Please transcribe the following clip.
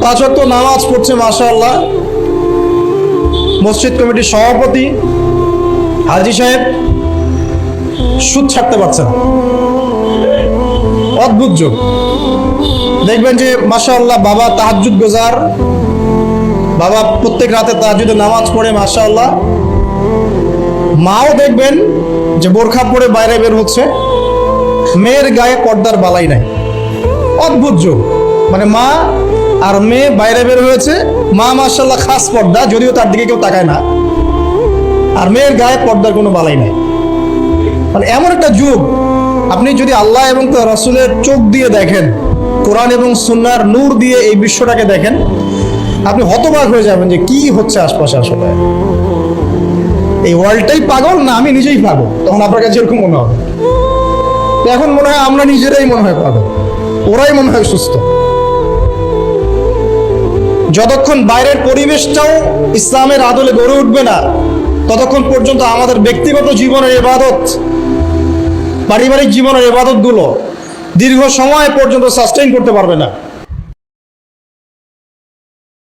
5 ওয়াক্ত নামাজ পড়ছে মাশাআল্লাহ, মসজিদ কমিটির সভাপতি হাজী সাহেব সুদ ছাড়তে পারছে না। অদ্ভুত যোগ। দেখবেন যে মাশাআল্লাহ বাবা তাহাজ্জুদ গোজার, বাবা প্রত্যেক রাতে তাহাজ্জুদের নামাজ পড়ে মাশাআল্লাহ। মাও দেখবেন যে বোরখা পরে বাইরে বের হচ্ছে, মেয়ের গায়ে পর্দার বালাই নাই। অদ্ভুত যোগ। মানে মা আর মেয়ে বাইরে বের হয়েছে, মা মাশাআল্লাহ খাস পর্দা, যদিও তার দিকে কেউ তাকায় না, আর মেয়ের গায়ে পর্দার কোনো বালাই নাই। মানে এমন একটা যুগ, আপনি যদি আল্লাহ এবং তার রাসূলের চোখ দিয়ে দেখেন, কোরআন এবং সুন্নাহর নূর দিয়ে এই বিশ্বটাকে দেখেন, আপনি হতবাক হয়ে যাবেন যে কি হচ্ছে আশপাশে। আসলে এই ওয়ার্ল্ডটাই পাগল না আমি নিজেই পাগল? তখন আপনার কাছে এরকম মনে হবে। এখন মনে হয় আমরা নিজেরাই মনে হয় পাগল, ওরাই মনে হয় সুস্থ। যতক্ষণ বাইরের পরিবেশটাও ইসলামের আদলে গড়ে উঠবে না, ততক্ষণ পর্যন্ত আমাদের ব্যক্তিগত জীবনের ইবাদত, পারিবারিক জীবনের ইবাদতগুলো দীর্ঘ সময় পর্যন্ত সাস্টেইন করতে পারবে না।